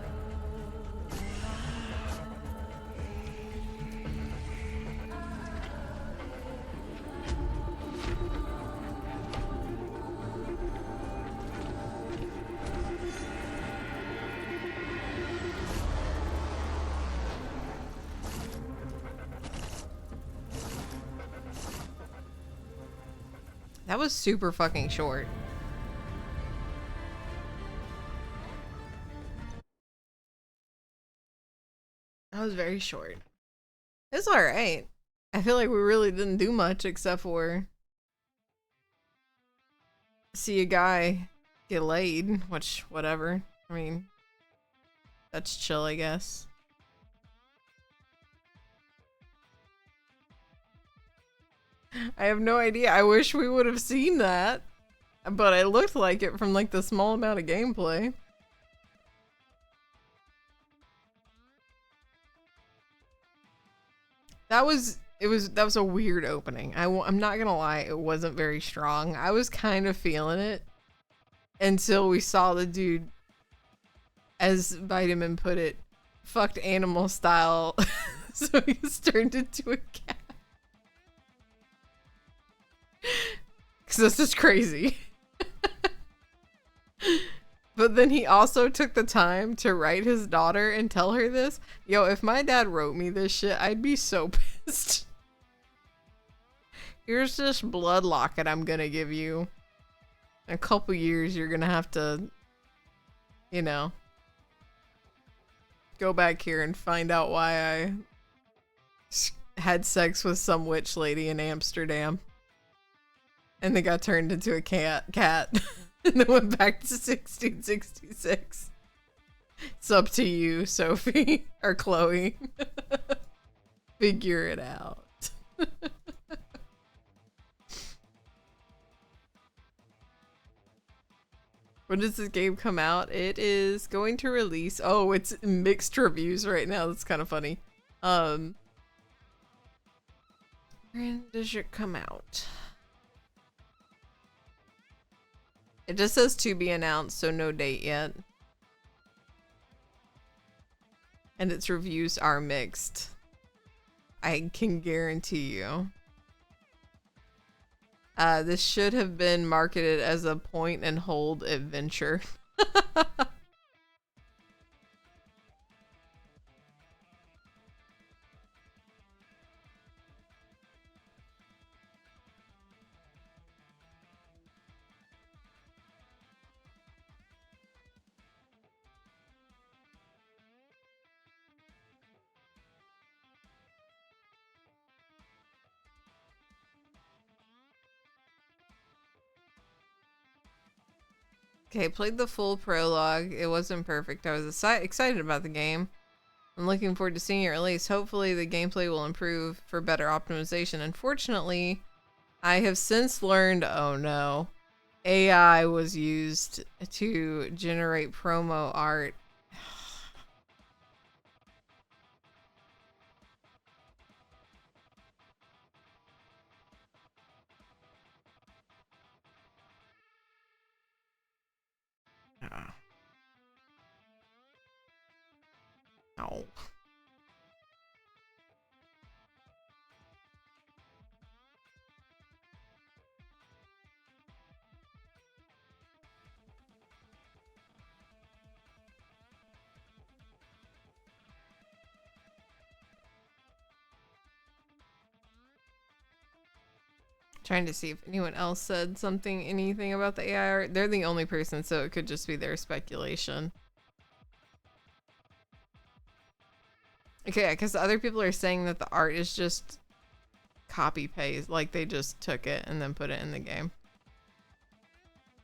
That was super fucking short. That was very short. It's alright. I feel like we really didn't do much except for see a guy get laid, which, whatever. I mean, that's chill, I guess. I have no idea. I wish we would have seen that. But it looked like it from like the small amount of gameplay. That was a weird opening. I'm not gonna lie, it wasn't very strong. I was kind of feeling it until we saw the dude, as Vitamin put it, fucked animal style. So he's turned into a cat. Because this is crazy. But then he also took the time to write his daughter and tell her this. Yo, if my dad wrote me this shit, I'd be so pissed. Here's this blood locket I'm gonna give you. In a couple years, you're gonna have to, you know, go back here and find out why I had sex with some witch lady in Amsterdam. And then got turned into a cat. And then went back to 1666. It's up to you, Sophie. Or Chloe. Figure it out. When does this game come out? It is going to release. Oh, it's mixed reviews right now. That's kind of funny. When does it come out? It just says to be announced, so no date yet. And its reviews are mixed. I can guarantee you. This should have been marketed as a point and hold adventure. Okay, played the full prologue. It wasn't perfect. I was excited about the game. I'm looking forward to seeing it release. Hopefully the gameplay will improve for better optimization. Unfortunately, I have since learned, oh no, AI was used to generate promo art. Oh. Trying to see if anyone else said anything about the AI art. They're the only person, so it could just be their speculation. Okay, because other people are saying that the art is just copy paste, like they just took it and then put it in the game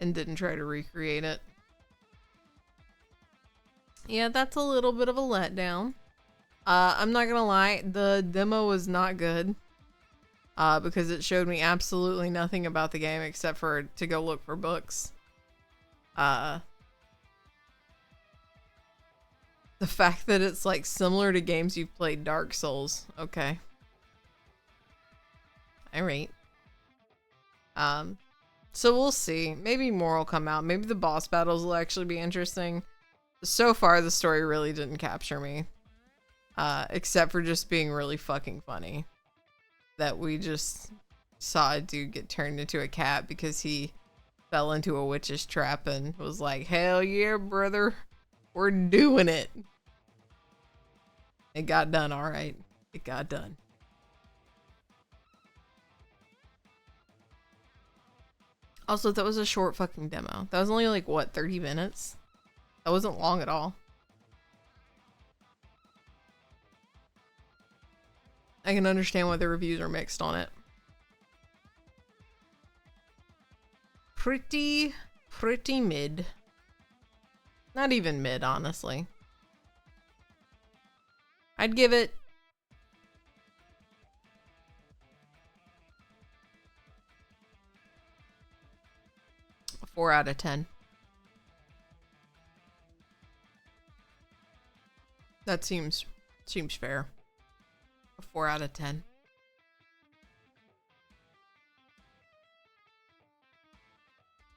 and didn't try to recreate it. Yeah, that's a little bit of a letdown. I'm not gonna lie, the demo was not good. Because it showed me absolutely nothing about the game except for to go look for books. The fact that it's like similar to games you've played, Dark Souls. Okay. Alright. So we'll see. Maybe more will come out. Maybe the boss battles will actually be interesting. So far, the story really didn't capture me. Except for just being really fucking funny. That we just saw a dude get turned into a cat because he fell into a witch's trap and was like, hell yeah, brother. We're doing it. It got done, alright. It got done. Also, that was a short fucking demo. That was only like, what, 30 minutes? That wasn't long at all. I can understand why the reviews are mixed on it. Pretty mid. Not even mid, honestly. I'd give it a 4 out of 10. That seems fair. A 4 out of 10.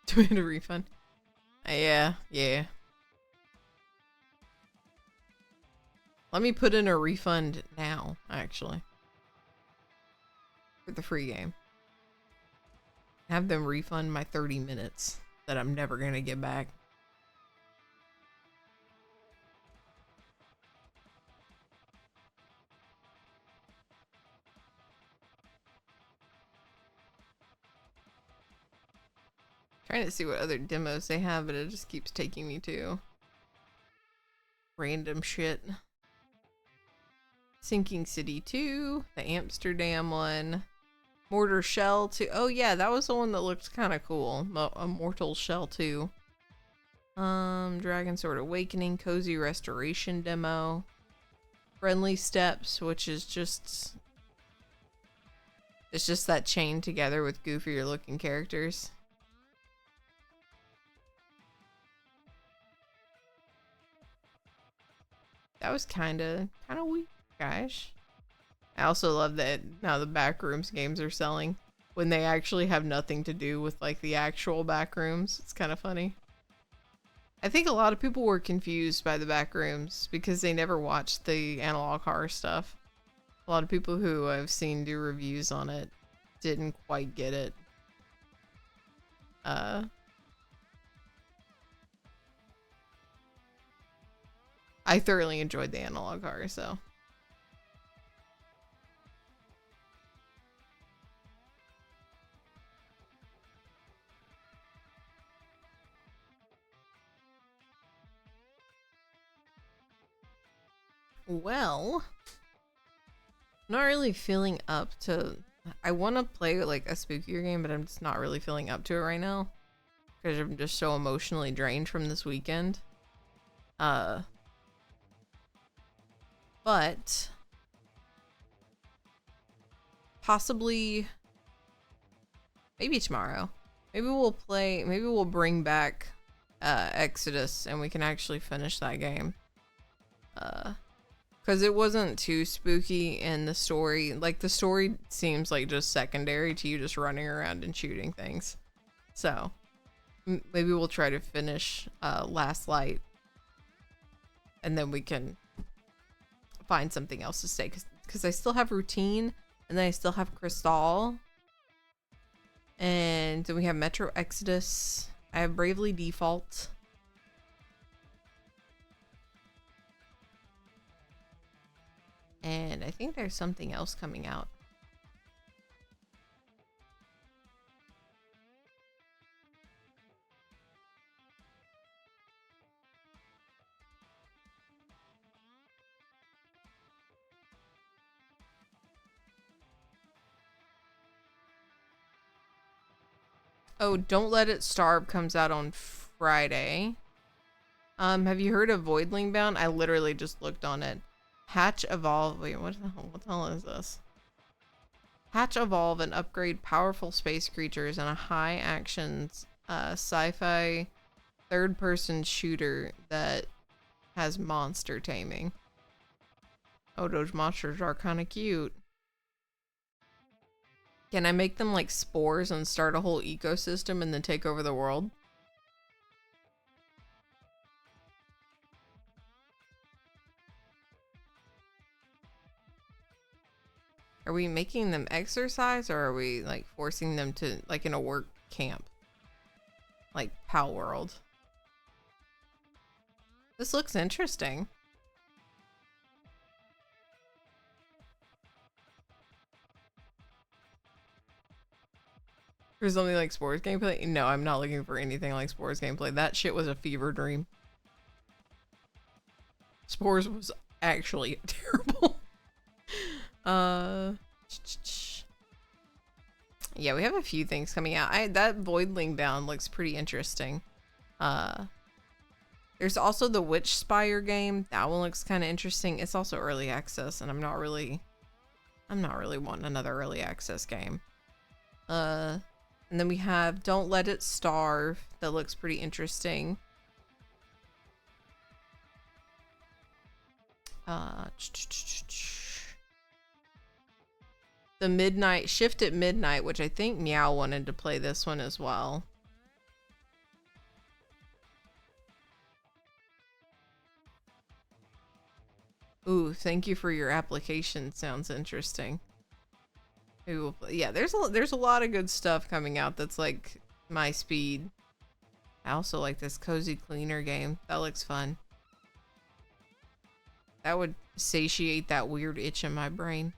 Do we need a refund? Yeah. Let me put in a refund now, actually. For the free game. Have them refund my 30 minutes that I'm never gonna get back. Trying to see what other demos they have, but it just keeps taking me to random shit. Sinking City 2, the Amsterdam one, Mortar Shell 2. Oh yeah, that was the one that looked kind of cool. A Mortal Shell 2. Dragon Sword Awakening, Cozy Restoration demo, Friendly Steps, which is just, it's just that chained together with goofier looking characters. That was kind of weak, guys. I also love that now the Backrooms games are selling when they actually have nothing to do with like the actual Backrooms. It's kind of funny. I think a lot of people were confused by the Backrooms because they never watched the analog horror stuff. A lot of people who I've seen do reviews on it didn't quite get it. I thoroughly enjoyed the analog horror, so. Well, not really feeling up to, I want to play like a spookier game, but I'm just not really feeling up to it right now because I'm just so emotionally drained from this weekend. But possibly maybe tomorrow. Maybe we'll bring back Exodus and we can actually finish that game. Because it wasn't too spooky in the story. Like, the story seems like just secondary to you just running around and shooting things. So, maybe we'll try to finish Last Light. And then we can find something else to say. Because I still have Routine. And then I still have Crystal. And then we have Metro Exodus. I have Bravely Default. And I think there's something else coming out. Oh, Don't Let It Starve comes out on Friday. Have you heard of Voidling Bound? I literally just looked on it. Hatch Evolve. Wait, what the hell is this? Hatch Evolve and upgrade powerful space creatures in a high actions sci-fi third-person shooter that has monster taming. Oh, those monsters are kind of cute. Can I make them like spores and start a whole ecosystem and then take over the world? Are we making them exercise or are we like forcing them to like in a work camp? Like Pal World. This looks interesting. For something like sports gameplay? No, I'm not looking for anything like sports gameplay. That shit was a fever dream. Spores was actually terrible. Yeah, we have a few things coming out. That Voidling Bound looks pretty interesting. There's also the Witch Spire game. That one looks kind of interesting. It's also early access, and I'm not really wanting another early access game. And then we have Don't Let It Starve. That looks pretty interesting. The Midnight Shift at Midnight, which I think Meow wanted to play this one as well. Ooh, thank you for your application. Sounds interesting. Ooh, yeah, there's a lot of good stuff coming out that's like my speed. I also like this Cozy Cleaner game. That looks fun. That would satiate that weird itch in my brain.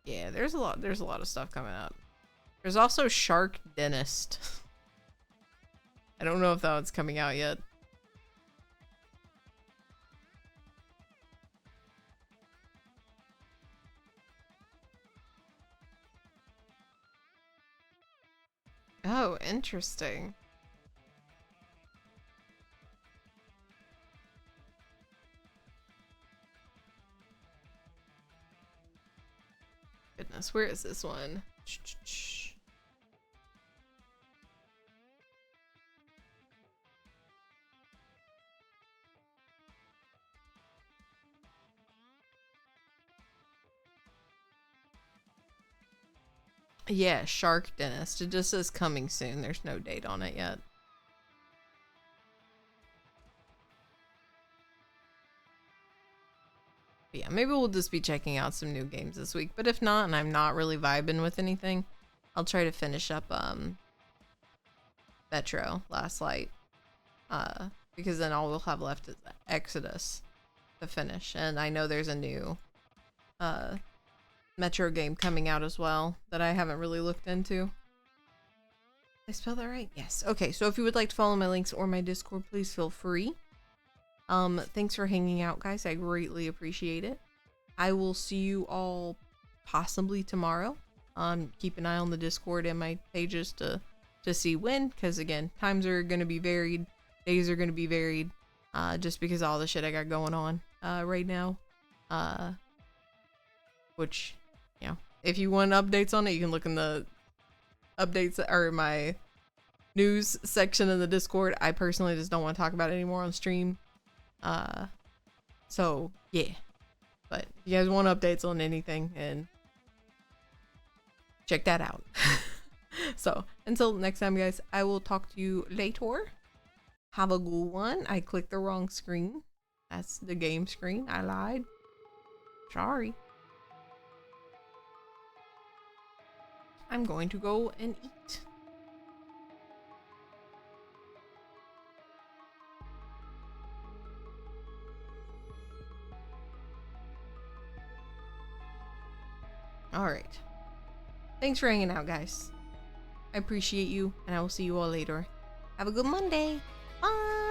Yeah, there's a lot of stuff coming out. There's also Shark Dentist. I don't know if that one's coming out yet. Oh, interesting. Goodness, where is this one? Yeah, Shark Dentist. It just says coming soon. There's no date on it yet. But yeah, maybe we'll just be checking out some new games this week. But if not, and I'm not really vibing with anything, I'll try to finish up Metro Last Light. Because then all we'll have left is Exodus to finish. And I know there's a new Metro game coming out as well that I haven't really looked into. Did I spell that right? Yes. Okay, so if you would like to follow my links or my Discord, please feel free. Thanks for hanging out, guys. I greatly appreciate it. I will see you all possibly tomorrow. Keep an eye on the Discord and my pages to see when, because again, times are going to be varied, days are going to be varied, just because of all the shit I got going on right now. Which, you know, if you want updates on it, you can look in the updates or my news section in the Discord. I personally just don't want to talk about it anymore on stream. So yeah, but if you guys want updates on anything, and check that out. So until next time, guys, I will talk to you later. Have a good one. I clicked the wrong screen. That's the game screen. I lied. Sorry. I'm going to go and eat. Alright. Thanks for hanging out, guys. I appreciate you, and I will see you all later. Have a good Monday. Bye!